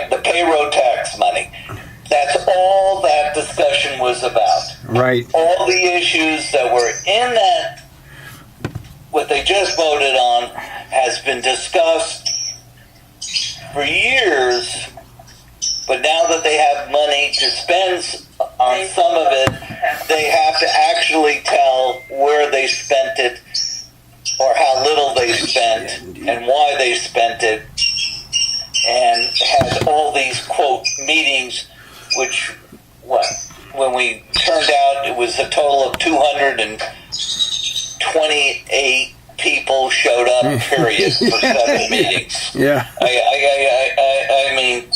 Right, the payroll tax money. That's all that discussion was about. Right. All the issues that were in that, what they just voted on, has been discussed for years, but now that they have money to spend on some of it, they have to actually tell where they spent it, or how little they spent, and why they spent it, and had all these, quote, meetings, which, when we turned out, it was a total of 228 people showed up, period, for 7 meetings. Yeah. I mean,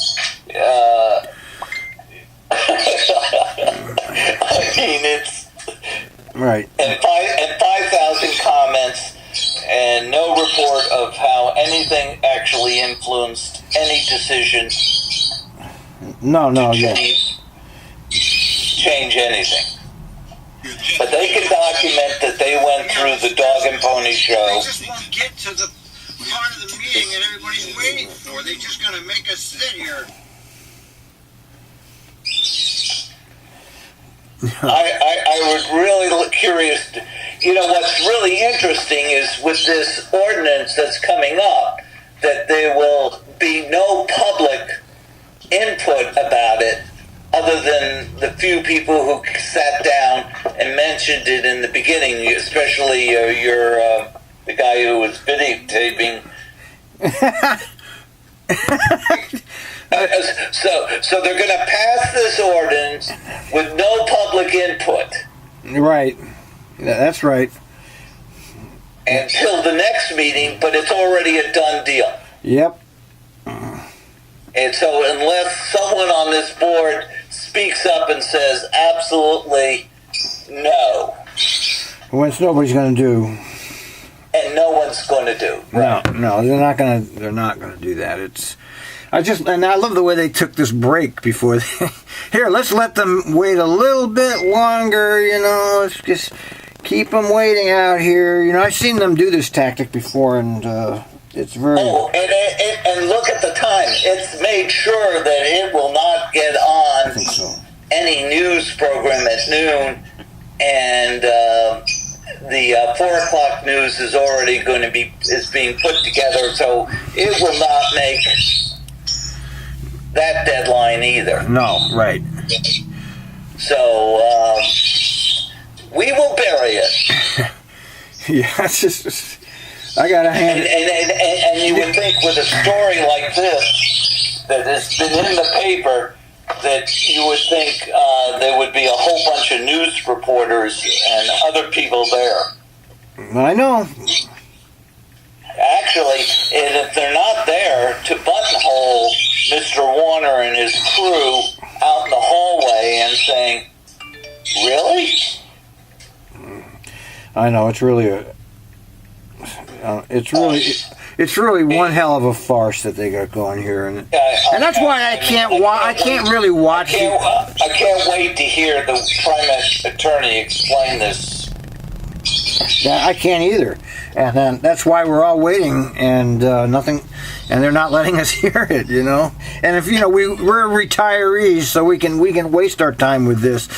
it's... Right. And 5,000 comments, and no report of how anything actually influenced any decision. No, yeah. Change anything. But they can document that they went through the dog and pony show. They just won't get to the part of the meeting that everybody's waiting for. They're just going to make us sit here. I was really curious. What's really interesting is with this ordinance that's coming up, that there will be no public input about it other than the few people who sat down and mentioned it in the beginning, especially the guy who was videotaping. So they're going to pass this ordinance with no public input. Right. That's right. Until the next meeting, but it's already a done deal. Yep. And so unless someone on this board speaks up and says absolutely no, Which nobody's going to do. And no one's going to do. Right? No, they're not going to do that. And I love the way they took this break before here, let's let them wait a little bit longer, let's just keep them waiting out here. I've seen them do this tactic before, and it's very... Oh, and look at the time. It's made sure that it will not get on any news program at noon, and the 4 o'clock news is already is being put together, so it will not make that deadline either. No, right. So we will bury it. Yeah, it's just I gotta hand it. And you would think with a story like this that has been in the paper, that you would think there would be a whole bunch of news reporters and other people there. I know. Actually, and if they're not there to buttonhole Mr. Warner and his crew out in the hallway and saying, "Really?" I know, it's really it's really one hell of a farce that they got going here, and that's why I can't really watch it. I can't wait to hear the Trimet attorney explain this. Yeah, I can't either, and then that's why we're all waiting, and nothing, and they're not letting us hear it, And if we're retirees, so we can waste our time with this,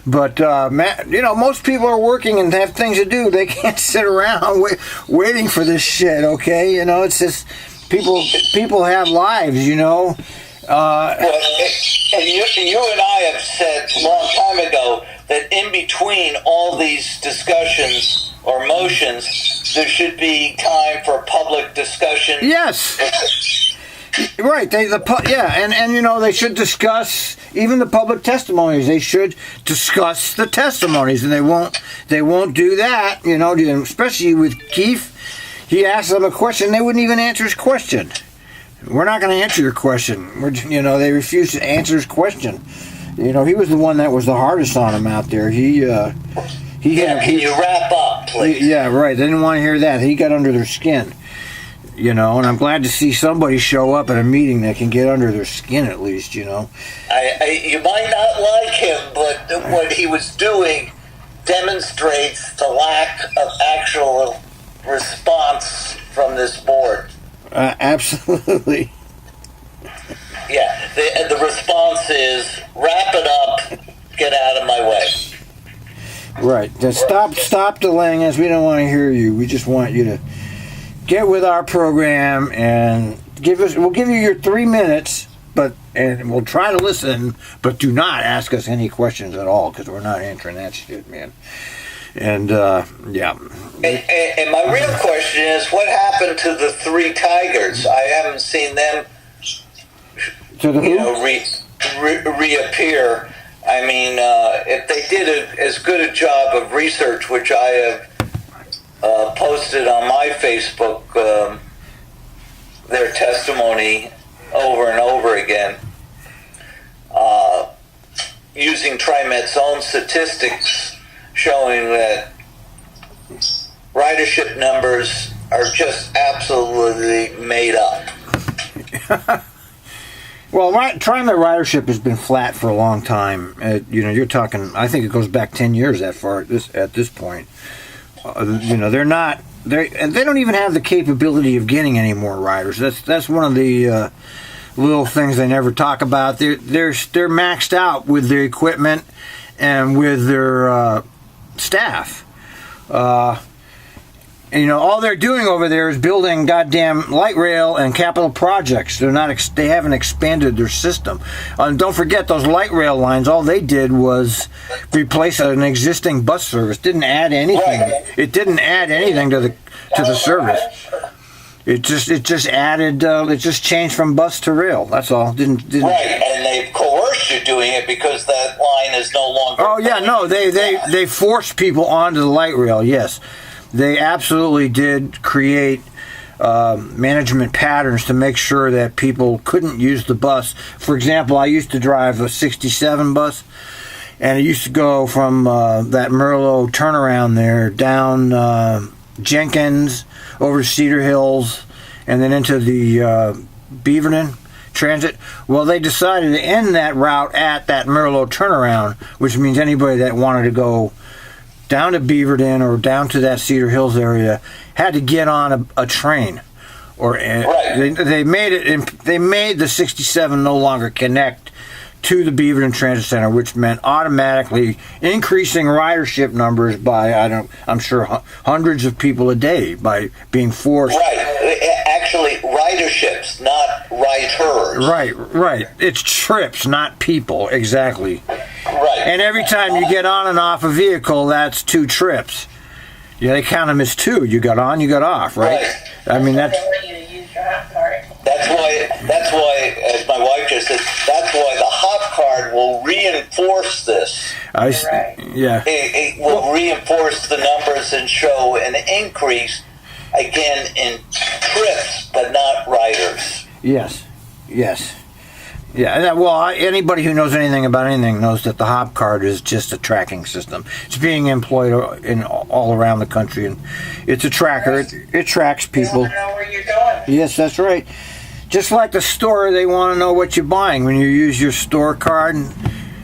but most people are working and have things to do. They can't sit around waiting for this shit. Okay, it's just people have lives, Well, and you and I have said a long time ago that in between all these discussions or motions, there should be time for public discussion. Yes. Right. And they should discuss even the public testimonies. They should discuss the testimonies, and they won't do that. Especially with Keith, he asked them a question, they wouldn't even answer his question. We're not going to answer your question. They refused to answer his question. He was the one that was the hardest on him out there. Can you wrap up, please? Yeah, right. They didn't want to hear that. He got under their skin. And I'm glad to see somebody show up at a meeting that can get under their skin at least, You might not like him, but what he was doing demonstrates the lack of actual response from this board. Absolutely. Yeah, Right. Just stop delaying us. We don't want to hear you. We just want you to get with our program and we'll give you your 3 minutes, and we'll try to listen, but do not ask us any questions at all, because we're not answering that shit, man. And yeah. And my real question is, what happened to the 3 tigers? I haven't seen them To the reappear. I mean, if they did as good a job of research, which I have posted on my Facebook, their testimony over and over again, using Trimet's own statistics showing that ridership numbers are just absolutely made up. Well, Trimet ridership has been flat for a long time. You're talking, I think it goes back 10 years that far at this point. They're not, and they don't even have the capability of getting any more riders. That's one of the little things they never talk about. They're maxed out with their equipment and with their staff. All they're doing over there is building goddamn light rail and capital projects. They haven't expanded their system. And don't forget those light rail lines. All they did was replace an existing bus service. Didn't add anything. Right. It didn't add anything to the service. It just added. It just changed from bus to rail. That's all. Didn't. Right, and they've coerced you doing it because that line is no longer. Oh yeah, no. They forced people onto the light rail. Yes. They absolutely did create management patterns to make sure that people couldn't use the bus. For example, I used to drive a 67 bus, and it used to go from that Merlot turnaround there down Jenkins, over Cedar Hills, and then into the Beaverton Transit. Well, they decided to end that route at that Merlot turnaround, which means anybody that wanted to go down to Beaverton or down to that Cedar Hills area had to get on a train, or right. they made it. They made the 67 no longer connect to the Beaverton Transit Center, which meant automatically increasing ridership numbers by I'm sure hundreds of people a day by being forced. Right, actually riderships, not riders. Right. It's trips, not people. Exactly. Right. And every time you get on and off a vehicle, that's 2 trips. Yeah, they count them as 2. You got on, you got off, right? I mean, that's why, as my wife just said, that's why the hop card will reinforce this. Yeah. It will reinforce the numbers and show an increase, again, in trips, but not riders. Yes. Yeah, well, anybody who knows anything about anything knows that the hop card is just a tracking system. It's being employed all around the country, and it's a tracker. It tracks people. They want to know where you're going. Yes, that's right. Just like the store, they want to know what you're buying. When you use your store card, to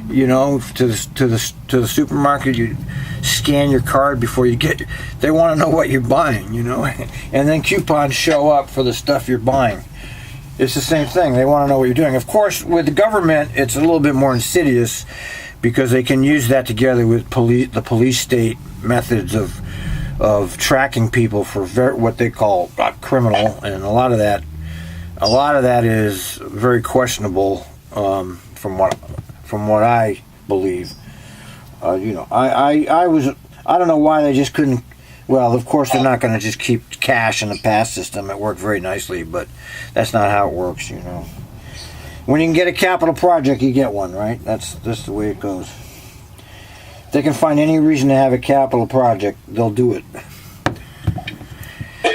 the supermarket, you scan your card before you get. They want to know what you're buying, and then coupons show up for the stuff you're buying. It's the same thing. They want to know what you're doing. Of course, with the government, it's a little bit more insidious because they can use that together with the police state methods of tracking people for what they call criminal, and a lot of that is very questionable from what I believe. I don't know why they just couldn't. Well, of course, they're not going to just keep cash in the pass system. It worked very nicely, but that's not how it works, When you can get a capital project, you get one, right? That's the way it goes. If they can find any reason to have a capital project, they'll do it. I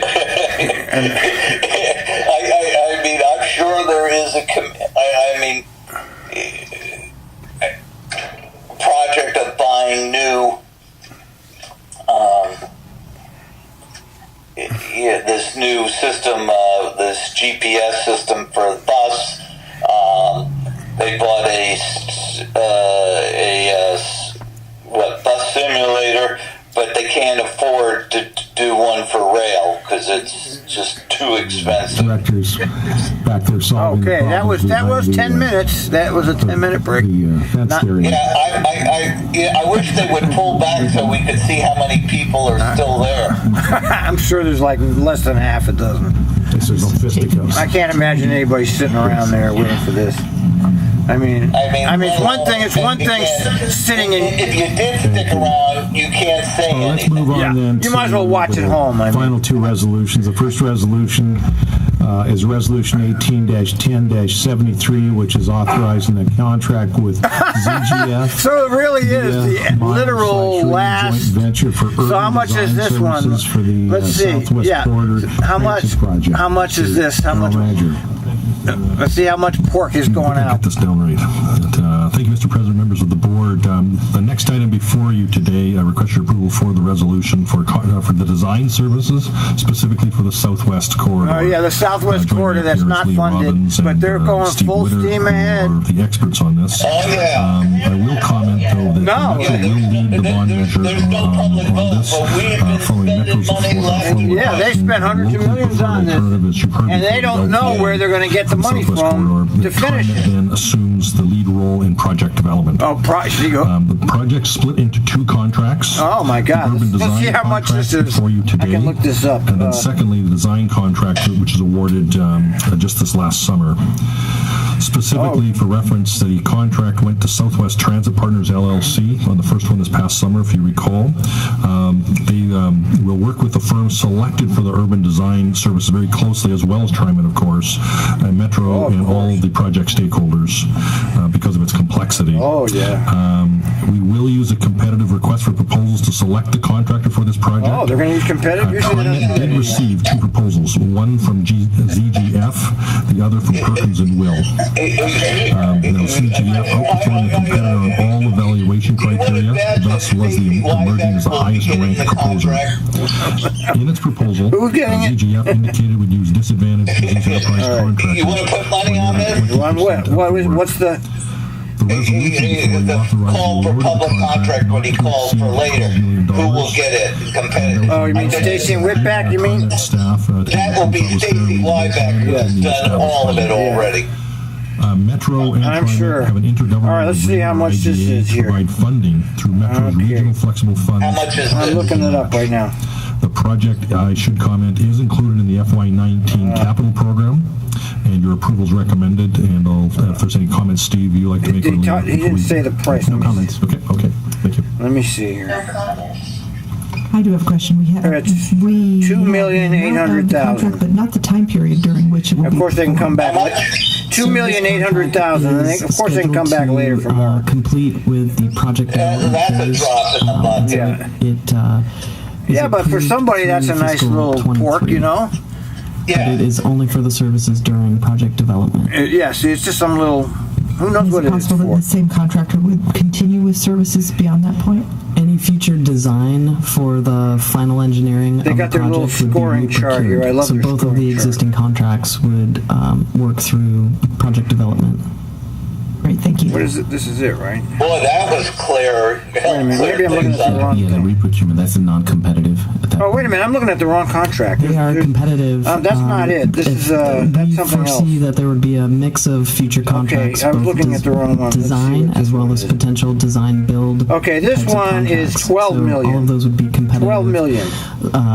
mean, I'm sure there is a project of buying new this new system, this GPS system for the bus. They bought a bus simulator, but they can't afford to do one for rail because it's just too too expensive. Directors back there solving. Okay, that was 10 minutes. That was a 10-minute break. Fenced area. Yeah, I wish they would pull back so we could see how many people are still there. I'm sure there's like less than half a dozen. This is no fisticuffs. I can't imagine anybody sitting around there waiting for this. I mean, it's one thing. It's one thing sitting in. If you did stick around, you can't say Well, let's anything. move on then. You might as well watch at home. I mean. Final two resolutions. The first resolution is Resolution 18-10-73, which is authorizing a contract with ZGF. So it really is the literal last. Joint venture for urban So how much is this one? services for the Let's see. Southwest Yeah. Corridor How much? Transit Project. How much is this? How much? General Manager. Let's see how much pork is going Get out. this down right. Thank you, Mr. President, members of the board. The next item before you today, I request your approval for the resolution for the design services, specifically for the Southwest Corridor. Oh yeah, the Southwest Joint Corridor that's not Lee funded, Robbins but and, they're going Steve full Witter, steam who ahead. are the experts on this. Oh, yeah. I will comment, though, that No. Metro will lead the bond measure There's no public on vote, this, but we've been following spending Metro's money like- Yeah, they spent hundreds of millions on this, and they don't know where they're going to get the money from to finish it. Then assumes the lead role in project development. Oh, there you go. The project split into two contracts. Oh my God! The urban Let's see design how much this contract is. before you I today. can look this up. And then secondly, the design contract, which is awarded just this last summer. Specifically for reference, the contract went to Southwest Transit Partners LLC on the first one this past summer, if you recall. They will work with the firm selected for the urban design services very closely, as well as Trimet, of course, and Metro, and all the project stakeholders because of its complexity. Oh yeah. We will use a competitive request for proposals to select the contractor for this project. Oh, they're going to use competitive. Usually they Trimet don't do did that. receive two proposals, one from ZGF, the other from Perkins and Will. CGF outperformed the competitor on all evaluation criteria, thus was emerging as the highest ranked proposer. In its proposal, Who's getting it? ZGF indicated it would use disadvantaged business enterprise contractors. You want to put money on this? On what? What's the? The resolution The call for public contract when he calls for later. Who will get it? Competitive. Oh, you mean Stacy and Whitback? You mean? Staff, That will be Stacy Wyback, who has done all of it already. Metro and I'm Trimet sure. have an intergovernmental All right, let's see how much this IDA is to here. provide funding through Metro's Okay. regional flexible funds. How much is I'm this? looking it up right now. The project, I should comment, is included in the FY19 capital program, and your approval is recommended. And if there's any comments, Steve, you like to make? He didn't say the price. No comments. Okay, thank you. Let me see here. I do have a question. We have It's we $2,800,000. have the contract, but not the time period during which it will Of be course, they can come back. How much? 2,800,000, and of course they can come back later for more. Complete with the project development That's a phase. drop in the bucket. Yeah. Is Yeah, but for approved somebody, that's a through nice fiscal little pork, 23. you know. But Yeah. it is only for the services during project development. Yeah, see, it's just some little. Who knows Is what it it is possible that for? the same contractor would continue with services beyond that point? Any future design for the final engineering They of got the their little project would be scoring chart here. I reprocured. love So their both of scoring the chart. existing contracts would work through project development. Great, thank you. What is it? This is it, right? Boy, that was clear. Wait a minute, maybe I'm looking at the wrong Yeah, the thing. reprocurement, that's a non-competitive at that Oh, wait a minute, I'm looking at the wrong contract. They are competitive. That's not it. This if is, that's we something foresee else. that there would be a mix of future contracts, I was both looking at the wrong one. Let's see design what this as well one as is. potential design build. Okay, this types of one is contracts. 12 So million. all of those would be competitive. 12 million.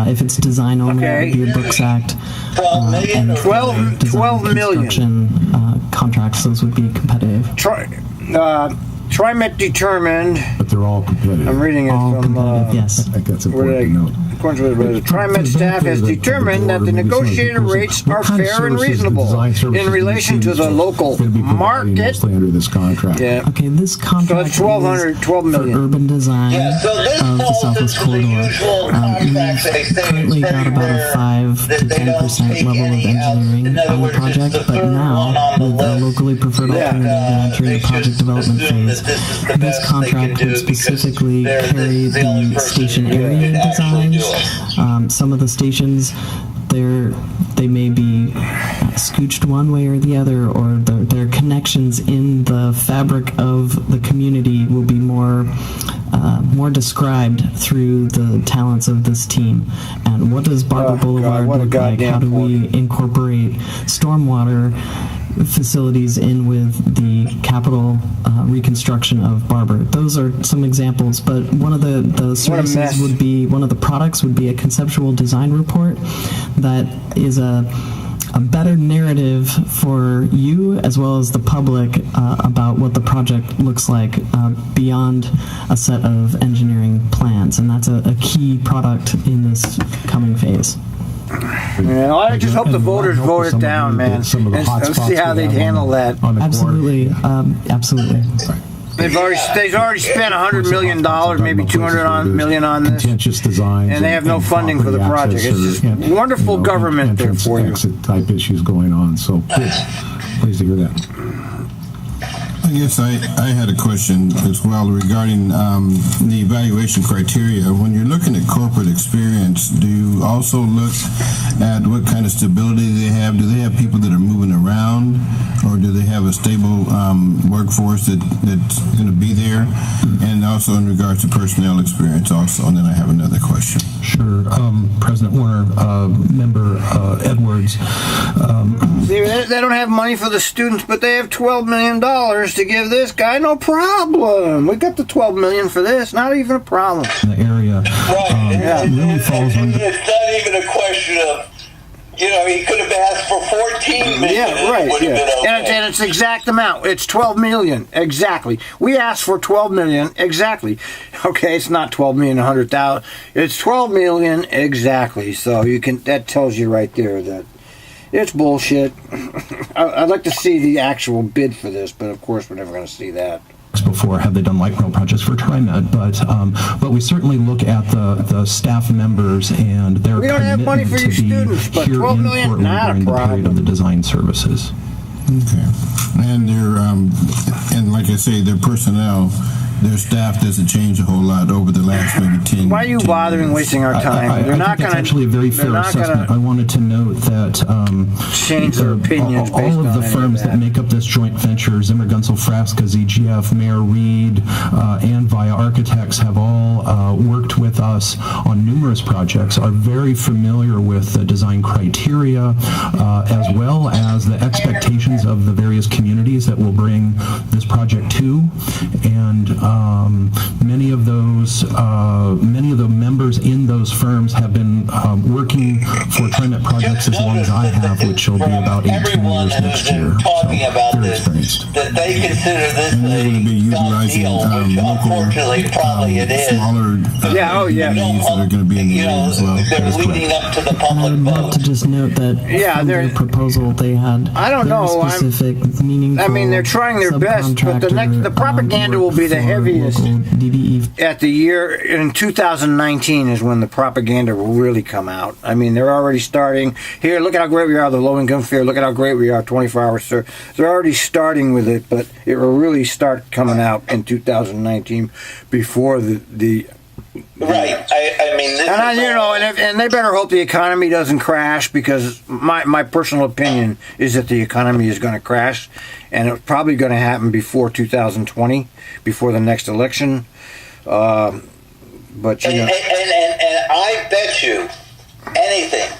If it's design only, Okay. it would be a Brooks Act. 12 million or 12 Design million. construction contracts, those would be competitive. Trimet determined. But they're all competitive. I'm reading it All from. competitive, yes. I think that's Where important to did I? note. According to the Trimet staff has determined that the negotiated rates are fair and reasonable in relation to the local market. Mostly under this contract. Yeah. Okay, this So contract it's 1,200, 12 is for million. urban design Yeah, so this of the falls Southwest into the Corridor. usual contracts that they We've say currently it's got about a everywhere, 5 that to they don't 10% take level of any out. engineering In other on the words, it's project, the but third now one on the with the list. locally preferred Yeah. alternative and entering They the project should development assume phase, that this is the this best they contract can would do because specifically they're carry the only the person station who area could actually designs. do it. Some of the stations they may be scooched one way or the other, or their connections in the fabric of the community will be more described through the talents of this team. And what does Barber Boulevard look like? How do we incorporate stormwater facilities in with the capital reconstruction of Barber? Those are some examples, but one of the services would be, one of the products would be a conceptual design report that is a better narrative for you as well as the public about what the project looks like beyond a set of engineering plans, and that's a key product in this coming phase. Yeah, I just hope the voters vote it down, man. And see how they'd handle that. Absolutely, absolutely. They've already spent $100 million, maybe $200 million on this, contentious designs, and they have no funding for the project. It's just wonderful government there for you. Exit type issues going on. So pleased to hear that. I guess I had a question as well regarding the evaluation criteria. When you're looking at corporate experience, do you also look at what kind of stability they have? Do they have people that are moving around, or do they have a stable workforce that's going to be there? And also in regards to personnel experience also. And then I have another question. Sure. President Warner, Member Edwards. They don't have money for the students, but they have $12 million to give this guy. No problem. We got the $12 million for this. Not even a problem. In the area. Right. Really falls under. It's not even a question of, he could have asked for 14 million. Yeah, right. It been okay. And it's the exact amount. It's 12 million exactly. We asked for 12 million exactly. Okay, it's not 12 million 100,000. It's 12 million exactly. So that tells you right there that it's bullshit. I'd like to see the actual bid for this, but of course we're never going to see that. Before, have they done light rail projects for Trimet? But we certainly look at the staff members and their we don't have money for your students, but 12 million, not a problem. Period of the design services. Okay, and and like I say, their personnel, their staff doesn't change a whole lot over the last maybe 10. Why are you bothering wasting our time? They're not going to. Actually, a very fair assessment. I wanted to note that change their opinions. All of the firms that make up this joint venture, Zimmer, Gunsel, Frasca, ZGF, Mayor Reed, and Via Architects, have all worked with us on numerous projects. Are very familiar with the design criteria, as well as the expectations of the various communities that will bring this project to, and many of the members in those firms have been working for Trimet projects as long as I have, which will be about 18 years next year. So very experienced. That they consider this and they're going to be utilizing unfortunately probably it is. Smaller companies that are going to be in the area as well. They're leading up to the public I'd vote. like to just note that from their proposal they had specific, meaningful. I mean, they're trying their best, but the propaganda will be the heaviest at the year in 2019 is when the propaganda will really come out. I mean, they're already starting. Here, look at how great we are, the low income fair. Look at how great we are, 24 hours, sir. They're already starting with it, but it will really start coming out in 2019 before the right. I mean, this and they better hope the economy doesn't crash, because my personal opinion is that the economy is going to crash, and it's probably going to happen before 2020, before the next election. But and I bet you anything,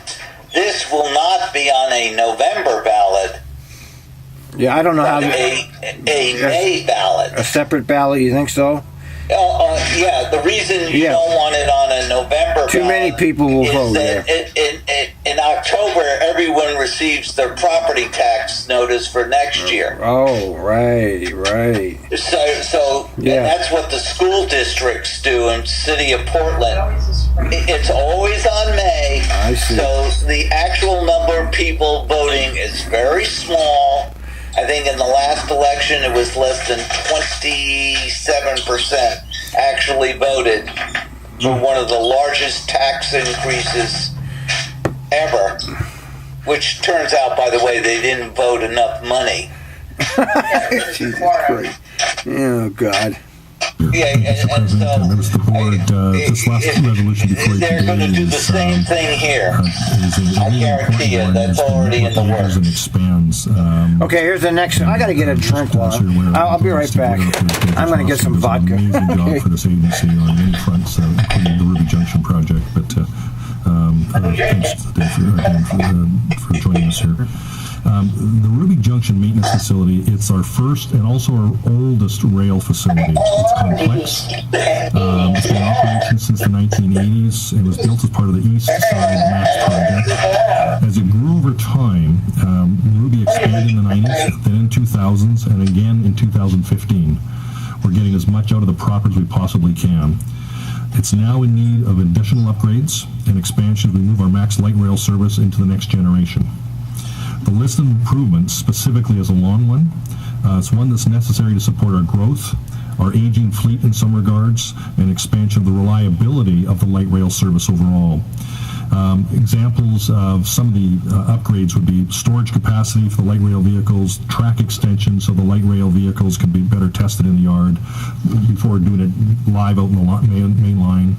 this will not be on a November ballot. Yeah, I don't know how a May ballot. A separate ballot, you think so? Yeah, the reason you don't want it on a November Too ballot many people will vote that in October, everyone receives their property tax notice for next year. Oh, right. So and that's what the school districts do in the city of Portland. It's always on May. I see. So the actual number of people voting is very small. I think in the last election it was less than 27% actually voted for one of the largest tax increases ever, which turns out, by the way, they didn't vote enough money. Jesus Christ. Oh, God. Yeah, Mr. President, members of the board, this last resolution before you they're going to do the same thing here. I guarantee you, that's already in the works. And expands. Okay, here's the next one. I got to get a drink while I'll be right back. I'm going to get some vodka. An amazing job for this agency on many fronts, including the Ruby Junction project. But thanks for joining us here. The Ruby Junction Maintenance Facility, it's our first and also our oldest rail facility. It's complex. It's been in operation since the 1980s and was built as part of the East Side Max project. As it grew over time, Ruby expanded in the 90s, then in 2000s, and again in 2015. We're getting as much out of the property as we possibly can. It's now in need of additional upgrades and expansion as we move our Max Light Rail service into the next generation. The list of improvements specifically is a long one. It's one that's necessary to support our growth, our aging fleet in some regards, and expansion of the reliability of the light rail service overall. Examples of some of the upgrades would be storage capacity for the light rail vehicles, track extension so the light rail vehicles can be better tested in the yard before doing it live out in the main line.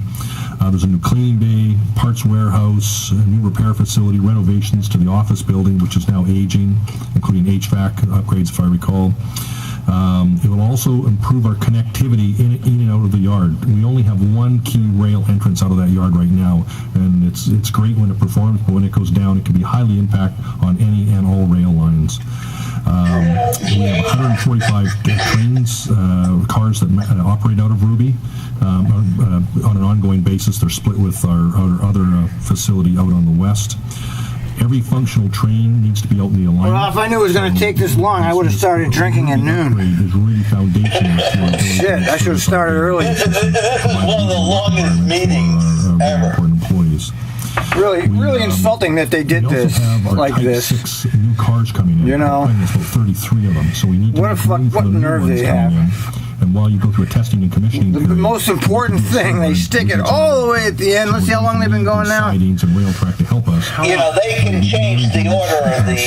There's a new cleaning bay, parts warehouse, a new repair facility, renovations to the office building, which is now aging, including HVAC upgrades, if I recall. It will also improve our connectivity in and out of the yard. We only have one key rail entrance out of that yard right now, and it's great when it performs, but when it goes down, it can be highly impact on any and all rail lines. We have 145 trains, cars that operate out of Ruby. On an ongoing basis, they're split with our other facility out on the west. Every functional train needs to be out in the alignment. Well, if I knew it was going to take this long, I would have started drinking at noon. Is really foundational. Shit, I should have started early. This is one of the longest meetings ever. Employees. Really insulting that they did this like this. 6 new cars coming in. You know, there's about 33 of them, so we need to. What nerve they have. And while you go through a testing and commissioning the most important thing, they stick it all the way at the end. Let's see how long they've been going now. Sidings and rail track to help us. You know, they can change the order of the.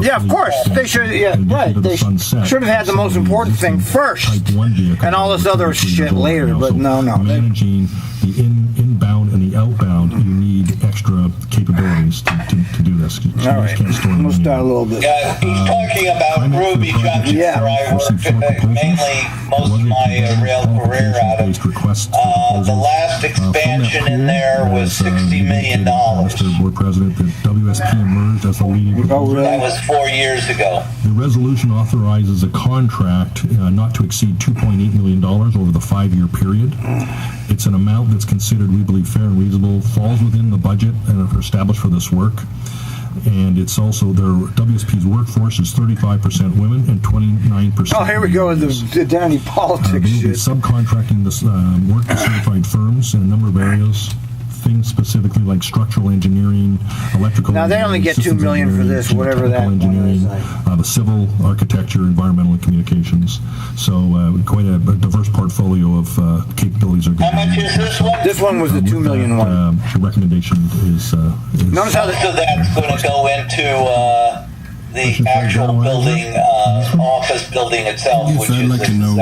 Yeah, of course they should. Yeah, right. They should have had the most important thing first, and all this other shit later. But no. Managing the inbound and the outbound, you need extra capabilities to do this. All right, we'll start a little bit. Yeah, he's talking about Ruby Junction, where I worked mainly most of my rail career out of. The last expansion in there was $60 million. Mr. Board President, the WSP emerged as the leading. That was 4 years ago. The resolution authorizes a contract not to exceed $2.8 million over the 5-year period. It's an amount that's considered, we believe, fair and reasonable, falls within the budget and established for this work. And it's also their WSP's workforce is 35% women and 29%. Oh, here we go with the Danny politics they'll be shit. Subcontracting this work to certified firms in a number of areas. Things specifically like structural engineering, electrical. Now they only get $2 million for this, whatever that engineering, is. the civil, architecture, environmental, and communications. So quite a diverse portfolio of capabilities are good. How much is this one? This one was the $2 million one. The recommendation is notice how so that's going to go into the actual building, office building itself, which I'd is like to know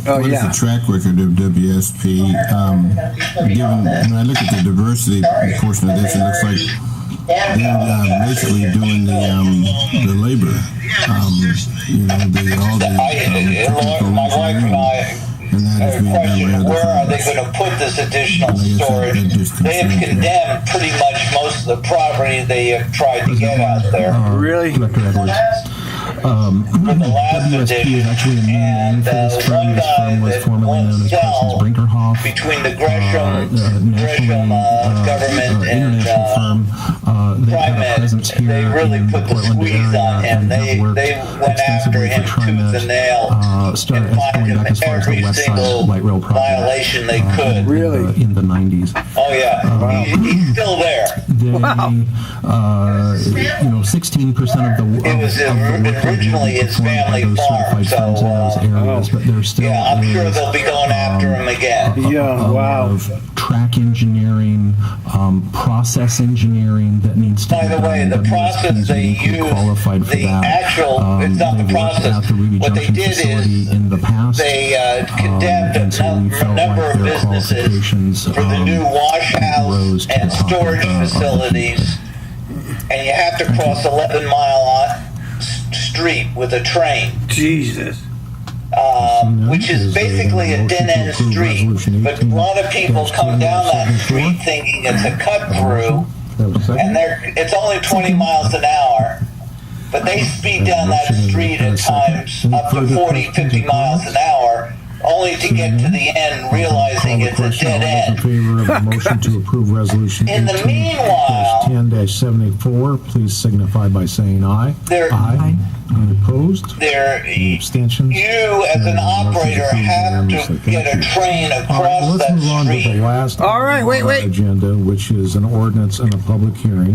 what is the track record of WSP? Given when I look at the diversity portion of this, it looks like they're basically doing the labor. My wife and I. Question, where are they going to put this additional storage? They have condemned pretty much most of the property they have tried to get out there. Really? Director Edwards. For the last WSP is actually a new name for this firm. This firm was formerly known as Parsons Brinkerhoff. Between the Gresham government and international firm. They have a presence here they really in put the the Portland squeeze area on him. and have worked They went after extensively him for tooth and nail Trimet. and Going find back him as far as the every West Side single Light Rail project. violation they could. Really? In the 90s. Oh yeah, he's still there. They, 16% of the It was originally his family those farm, certified firms in those areas, but they're still I'm sure they'll be going after him again. Yeah, wow. Of track engineering, process engineering that needs to By be the done. way, the process they use, qualified for the that. actual, it's not the They worked process. at the Ruby What they Junction did facility is in the past. they condemned and so we a felt number like of their businesses qualifications, for the new wash house rose to and the top storage of the facilities, and you have to cross 11 Mile Street with a train. Jesus. Which is basically a dead-end street, but a lot of people come down that street thinking it's a cut-through, and it's only 20 miles an hour, but they speed down that street at times up to 40, 50 miles an hour, only to get to the end realizing it's a dead end. In favor of the motion to approve resolution In the meanwhile, 10-74, please signify by saying aye. Aye. Any opposed? Any abstentions? You as an operator have to get a train across Let's that move on to the street. last All right, wait. agenda, which is an ordinance and a public hearing.